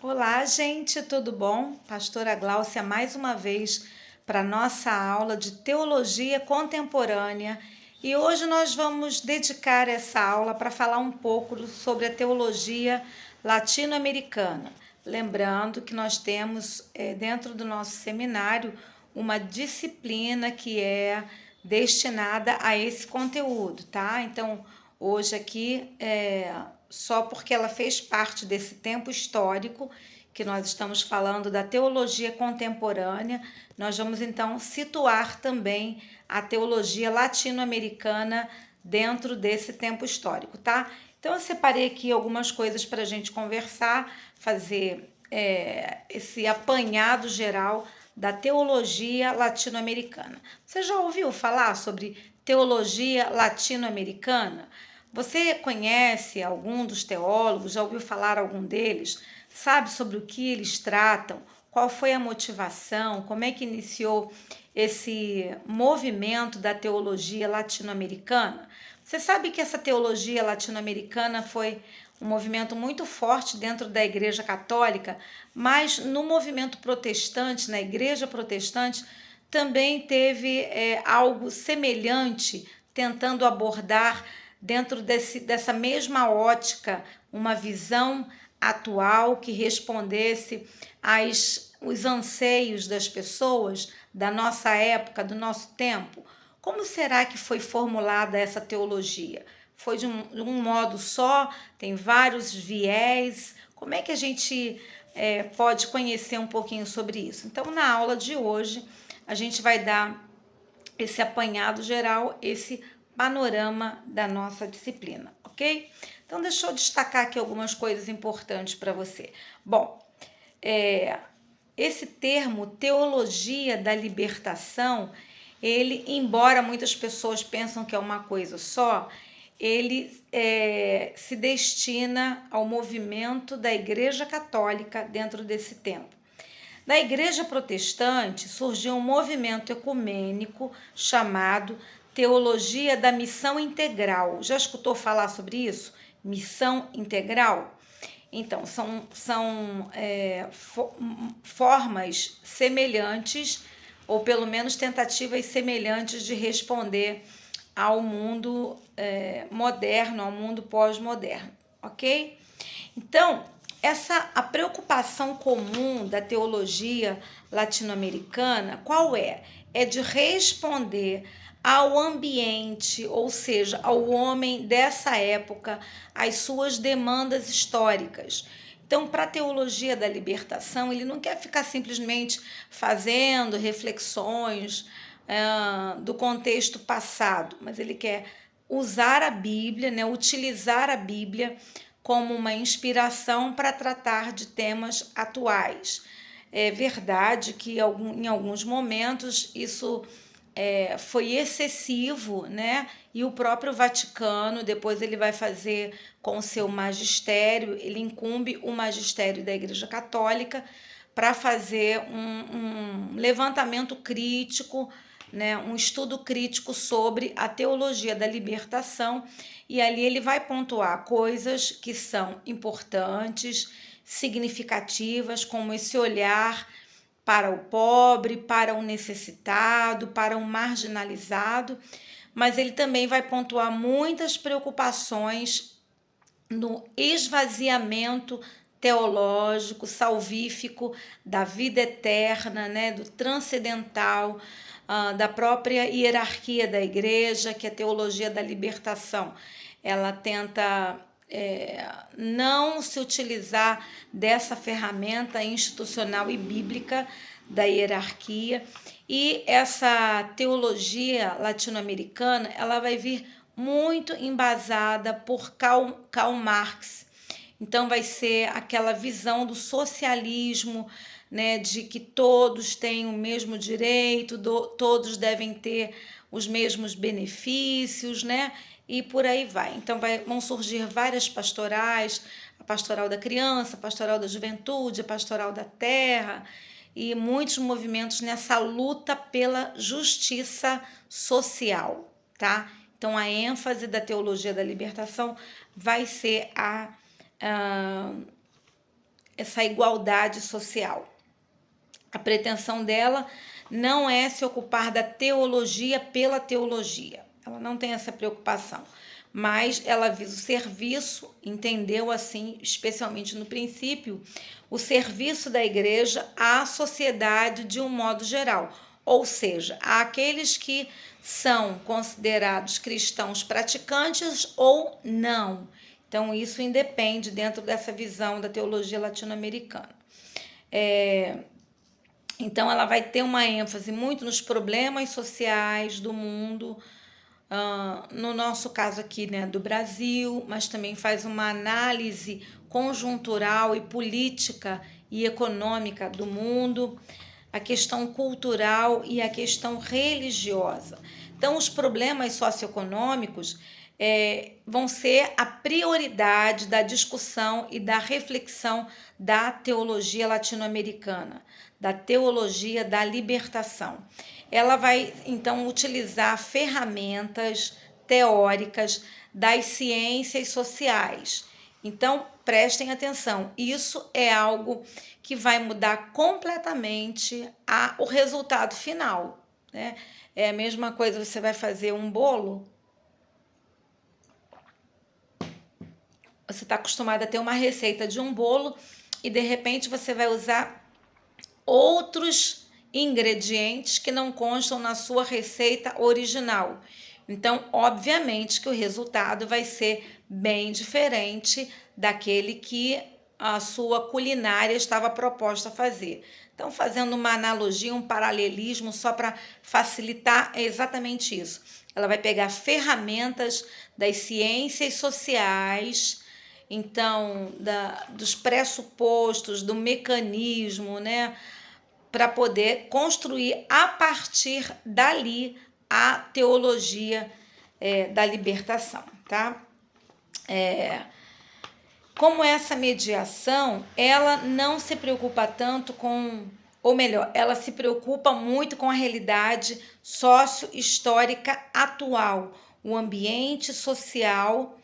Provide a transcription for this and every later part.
Olá, gente, tudo bom? Pastora Gláucia, mais uma vez para nossa aula de teologia contemporânea e hoje nós vamos dedicar essa aula para falar um pouco sobre a teologia latino-americana. Lembrando que nós temos dentro do nosso seminário uma disciplina que é destinada a esse conteúdo, tá? Então, hoje aqui só porque ela fez parte desse tempo histórico que nós estamos falando da teologia contemporânea, nós vamos então situar também a teologia latino-americana dentro desse tempo histórico, tá? Então eu separei aqui algumas coisas para a gente conversar, fazer esse apanhado geral da teologia latino-americana. Você já ouviu falar sobre teologia latino-americana? Você conhece algum dos teólogos? Já ouviu falar algum deles? Sabe sobre o que eles tratam? Qual foi a motivação? Como é que iniciou esse movimento da teologia latino-americana? Você sabe que essa teologia latino-americana foi um movimento muito forte dentro da Igreja Católica, mas no movimento protestante, na Igreja Protestante, também teve algo semelhante, tentando abordar dentro dessa mesma ótica uma visão atual que respondesse os anseios das pessoas da nossa época, do nosso tempo. Como será que foi formulada essa teologia? Foi de um modo só? Tem vários viés? Como é que a gente pode conhecer um pouquinho sobre isso? Então, na aula de hoje, a gente vai dar esse apanhado geral, esse panorama da nossa disciplina, ok? Então, deixa eu destacar aqui algumas coisas importantes para você. Bom, esse termo teologia da libertação, ele, embora muitas pessoas pensam que é uma coisa só, ele se destina ao movimento da Igreja Católica dentro desse tempo. Na Igreja Protestante surgiu um movimento ecumênico chamado Teologia da Missão Integral. Já escutou falar sobre isso? Missão integral? Então, são formas semelhantes, ou pelo menos tentativas semelhantes de responder ao mundo moderno, ao mundo pós-moderno, ok? Então, a preocupação comum da teologia latino-americana, qual é? É de responder ao ambiente, ou seja, ao homem dessa época, às suas demandas históricas. Então, para a teologia da libertação, ele não quer ficar simplesmente fazendo reflexões do contexto passado, mas ele quer usar a Bíblia, né, utilizar a Bíblia como uma inspiração para tratar de temas atuais. É verdade que em alguns momentos isso foi excessivo, né? E o próprio Vaticano, depois ele vai fazer com o seu magistério, ele incumbe o magistério da Igreja Católica para fazer um levantamento crítico, né, um estudo crítico sobre a teologia da libertação, e ali ele vai pontuar coisas que são importantes, significativas, como esse olhar para o pobre, para o necessitado, para o marginalizado, mas ele também vai pontuar muitas preocupações no esvaziamento teológico, salvífico da vida eterna, né, do transcendental, da própria hierarquia da igreja, que é a teologia da libertação. Ela tenta não se utilizar dessa ferramenta institucional e bíblica da hierarquia, e essa teologia latino-americana ela vai vir muito embasada por Karl Marx. Então vai ser aquela visão do socialismo, né, de que todos têm o mesmo direito, todos devem ter os mesmos benefícios, né? E por aí vai. Então vão surgir várias pastorais, a pastoral da criança, a pastoral da juventude, a pastoral da terra, e muitos movimentos nessa luta pela justiça social, tá? Então a ênfase da teologia da libertação vai ser essa igualdade social. A pretensão dela não é se ocupar da teologia pela teologia. Ela não tem essa preocupação, mas ela visa o serviço, entendeu assim, especialmente no princípio, o serviço da igreja à sociedade de um modo geral, ou seja, àqueles que são considerados cristãos praticantes ou não. Então, isso independe dentro dessa visão da teologia latino-americana. Então, ela vai ter uma ênfase muito nos problemas sociais do mundo, no nosso caso aqui, né, do Brasil, mas também faz uma análise conjuntural e política e econômica do mundo, a questão cultural e a questão religiosa. Então, os problemas socioeconômicos vão ser a prioridade da discussão e da reflexão da teologia latino-americana, da teologia da libertação. Ela vai, então, utilizar ferramentas teóricas das ciências sociais. Então, prestem atenção, isso é algo que vai mudar completamente o resultado final, né? É a mesma coisa, você vai fazer um bolo, você está acostumado a ter uma receita de um bolo e, de repente, você vai usar outros ingredientes que não constam na sua receita original. Então, obviamente que o resultado vai ser bem diferente daquele que a sua culinária estava proposta a fazer. Então, fazendo uma analogia, um paralelismo, só para facilitar, é exatamente isso. Ela vai pegar ferramentas das ciências sociais, então, dos pressupostos, do mecanismo, né, para poder construir a partir dali a teologia da libertação, tá? Como essa mediação, ela não se preocupa tanto com, ou melhor, ela se preocupa muito com a realidade sócio-histórica atual, o ambiente social,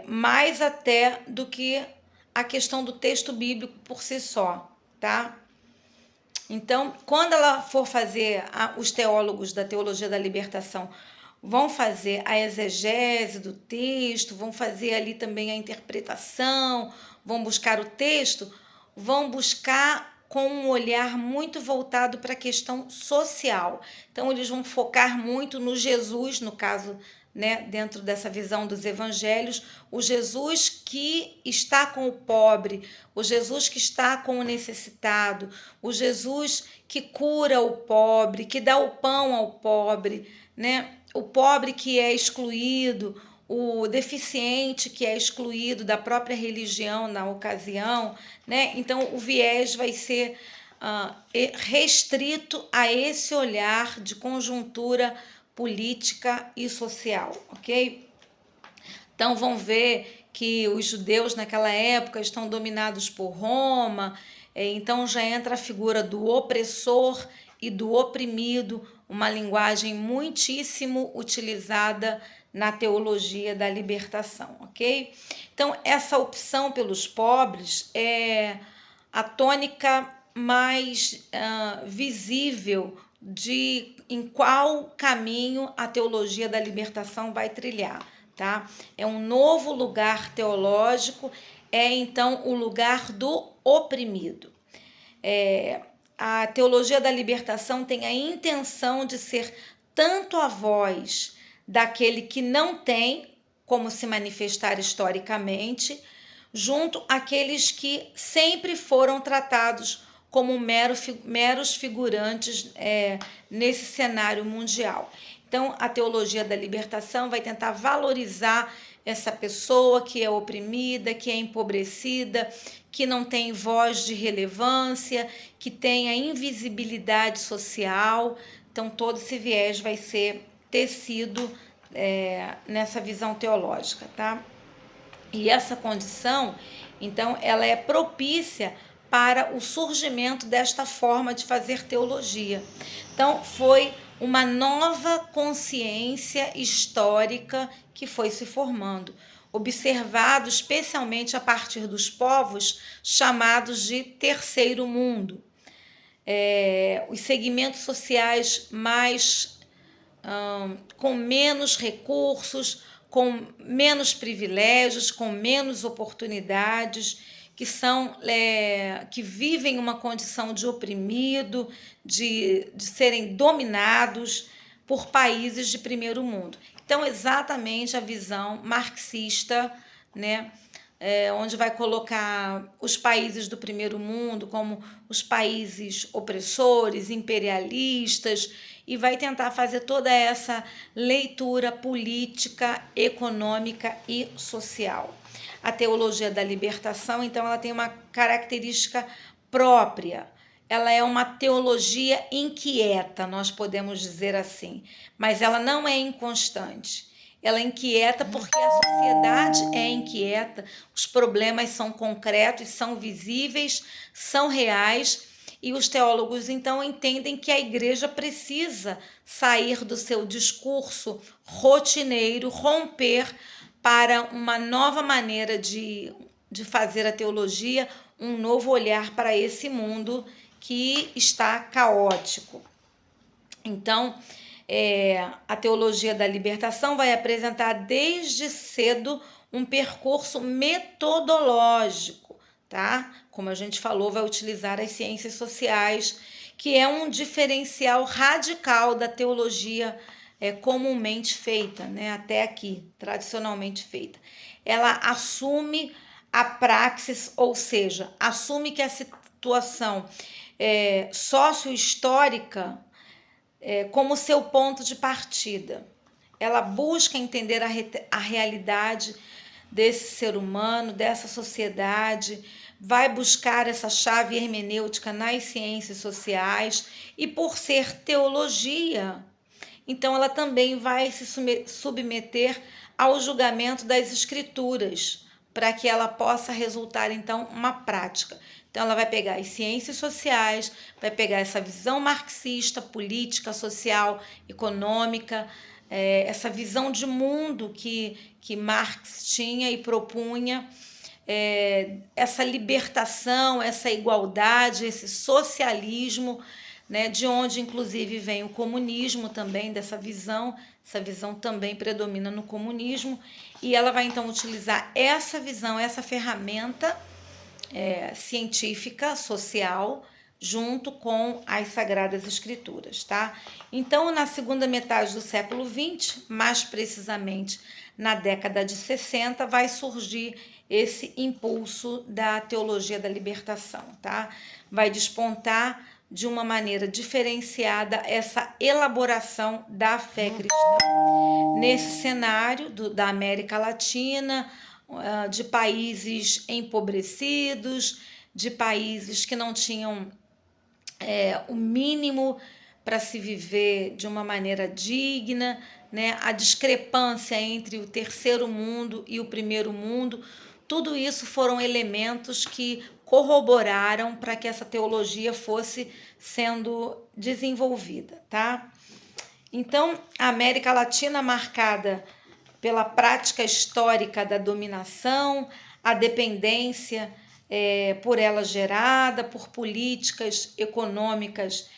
mais até do que a questão do texto bíblico por si só, tá? Então, quando ela for fazer, os teólogos da teologia da libertação vão fazer a exegese do texto, vão fazer ali também a interpretação, vão buscar o texto, vão buscar com um olhar muito voltado para a questão social. Então, eles vão focar muito no Jesus, no caso, né, dentro dessa visão dos evangelhos, o Jesus que está com o pobre, o Jesus que está com o necessitado, o Jesus que cura o pobre, que dá o pão ao pobre, né? O pobre que é excluído, o deficiente que é excluído da própria religião na ocasião, né? Então, o viés vai ser restrito a esse olhar de conjuntura política e social, ok? Então, vão ver que os judeus naquela época estão dominados por Roma, então já entra a figura do opressor e do oprimido, uma linguagem muitíssimo utilizada na teologia da libertação, ok? Então, essa opção pelos pobres é a tônica mais visível de em qual caminho a teologia da libertação vai trilhar, tá? É um novo lugar teológico, então o lugar do oprimido. A teologia da libertação tem a intenção de ser tanto a voz daquele que não tem como se manifestar historicamente, junto àqueles que sempre foram tratados como meros figurantes nesse cenário mundial. Então, a teologia da libertação vai tentar valorizar essa pessoa que é oprimida, que é empobrecida, que não tem voz de relevância, que tem a invisibilidade social. Então, todo esse viés vai ser tecido nessa visão teológica, tá? E essa condição, então, ela é propícia para o surgimento desta forma de fazer teologia. Então, foi uma nova consciência histórica que foi se formando. observado especialmente a partir dos povos chamados de terceiro mundo. Os segmentos sociais mais com menos recursos, com menos privilégios, com menos oportunidades, que vivem uma condição de oprimido, de serem dominados por países de primeiro mundo. Então, exatamente a visão marxista, né, onde vai colocar os países do primeiro mundo como os países opressores, imperialistas, e vai tentar fazer toda essa leitura política, econômica e social. A teologia da libertação, então, ela tem uma característica própria. Ela é uma teologia inquieta, nós podemos dizer assim, mas ela não é inconstante. Ela é inquieta porque a sociedade é inquieta, os problemas são concretos, são visíveis, são reais, e os teólogos então entendem que a igreja precisa sair do seu discurso rotineiro, romper para uma nova maneira de fazer a teologia, um novo olhar para esse mundo que está caótico. Então, a teologia da libertação vai apresentar desde cedo um percurso metodológico, tá? Como a gente falou, vai utilizar as ciências sociais, que é um diferencial radical da teologia comumente feita, né? Até aqui, tradicionalmente feita. Ela assume a praxis, ou seja, assume que a situação sócio-histórica como seu ponto de partida. Ela busca entender a realidade desse ser humano, dessa sociedade, vai buscar essa chave hermenêutica nas ciências sociais e, por ser teologia, então ela também vai se submeter ao julgamento das escrituras, para que ela possa resultar, então, uma prática. Então, ela vai pegar as ciências sociais, vai pegar essa visão marxista, política, social, econômica, essa visão de mundo que Marx tinha e propunha, essa libertação, essa igualdade, esse socialismo, né, de onde, inclusive, vem o comunismo também, dessa visão. Essa visão também predomina no comunismo, e ela vai, então, utilizar essa visão, essa ferramenta científica, social, junto com as Sagradas Escrituras, tá? Então, na segunda metade do século XX, mais precisamente na década de 60, vai surgir esse impulso da teologia da libertação, tá? Vai despontar de uma maneira diferenciada essa elaboração da fé cristã. Nesse cenário da América Latina, de países empobrecidos, de países que não tinham o mínimo para se viver de uma maneira digna, né? A discrepância entre o terceiro mundo e o primeiro mundo, tudo isso foram elementos que corroboraram para que essa teologia fosse sendo desenvolvida, tá? Então, a América Latina marcada pela prática histórica da dominação, a dependência por ela gerada, por políticas econômicas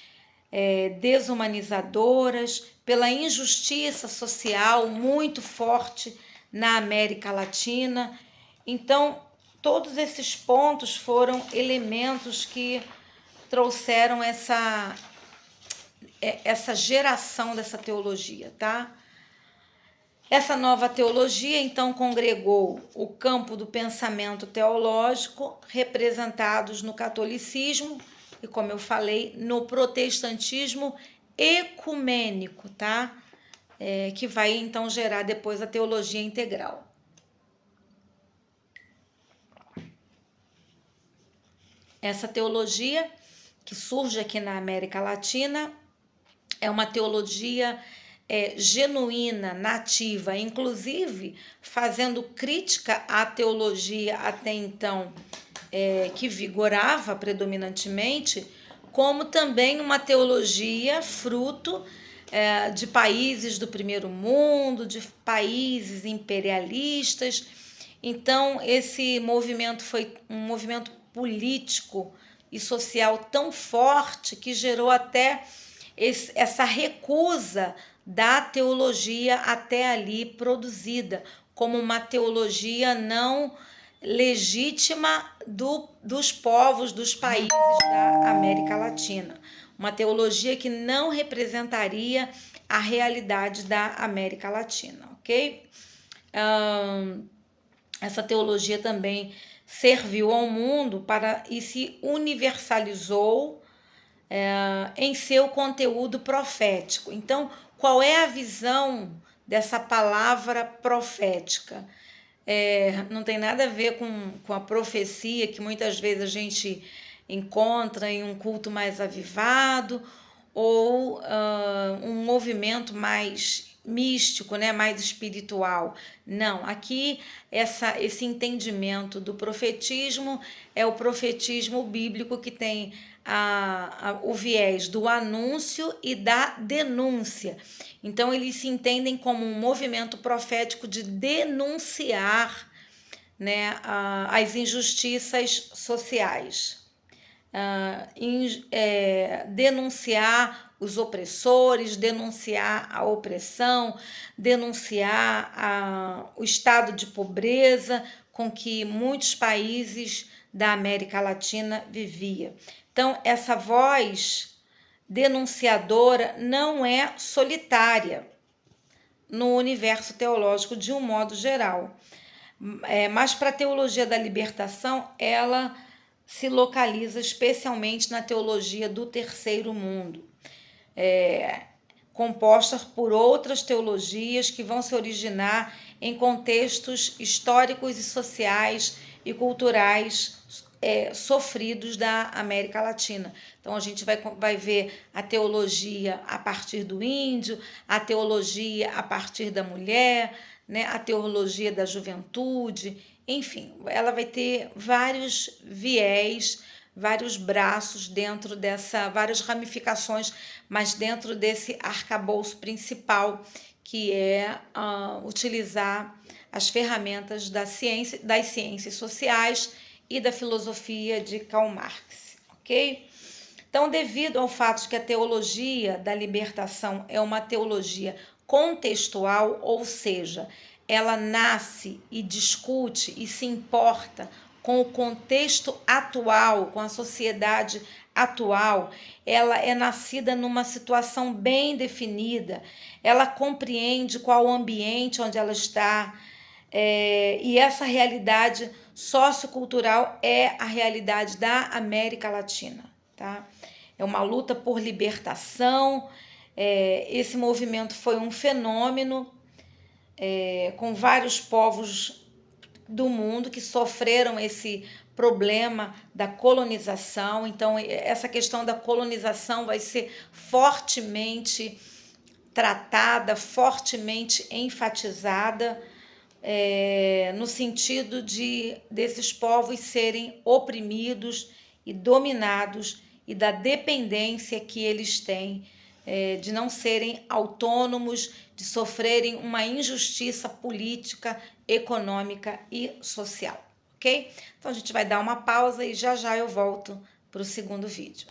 desumanizadoras, pela injustiça social muito forte na América Latina. Então, todos esses pontos foram elementos que trouxeram essa geração dessa teologia, tá? Essa nova teologia, então, congregou o campo do pensamento teológico, representados no catolicismo e, como eu falei, no protestantismo ecumênico, tá? Que vai, então, gerar depois a teologia integral. Essa teologia que surge aqui na América Latina é uma teologia genuína, nativa, inclusive fazendo crítica à teologia até então que vigorava predominantemente, como também uma teologia fruto de países do primeiro mundo, de países imperialistas, Então, esse movimento foi um movimento político e social tão forte que gerou até essa recusa da teologia até ali produzida, como uma teologia não legítima dos povos, dos países da América Latina. Uma teologia que não representaria a realidade da América Latina, ok? Essa teologia também serviu ao mundo e se universalizou em seu conteúdo profético. Então, qual é a visão dessa palavra profética? Não tem nada a ver com a profecia que muitas vezes a gente encontra em um culto mais avivado ou um movimento mais místico, né, mais espiritual. Não, aqui esse entendimento do profetismo é o profetismo bíblico que tem o viés do anúncio e da denúncia. Então, eles se entendem como um movimento profético de denunciar, né, as injustiças sociais. Denunciar os opressores, denunciar a opressão, denunciar o estado de pobreza com que muitos países da América Latina viviam. Então, essa voz denunciadora não é solitária no universo teológico de um modo geral. Mas para a teologia da libertação, ela se localiza especialmente na teologia do terceiro mundo, composta por outras teologias que vão se originar em contextos históricos e sociais e culturais sofridos da América Latina. Então, a gente vai ver a teologia a partir do índio, a teologia a partir da mulher, né, a teologia da juventude, enfim, ela vai ter vários viés, vários braços dentro várias ramificações, mas dentro desse arcabouço principal, que é utilizar as ferramentas das ciências sociais e da filosofia de Karl Marx, ok? Então, devido ao fato de que a teologia da libertação é uma teologia contextual, ou seja, ela nasce e discute e se importa com o contexto atual, com a sociedade atual, ela é nascida numa situação bem definida, ela compreende qual o ambiente onde ela está, e essa realidade sociocultural é a realidade da América Latina, tá? É uma luta por libertação. Esse movimento foi um fenômeno com vários povos do mundo que sofreram esse problema da colonização. Então, essa questão da colonização vai ser fortemente tratada, fortemente enfatizada, no sentido desses povos serem oprimidos e dominados e da dependência que eles têm, de não serem autônomos, de sofrerem uma injustiça política, econômica e social, ok? Então a gente vai dar uma pausa e já já eu volto para o segundo vídeo.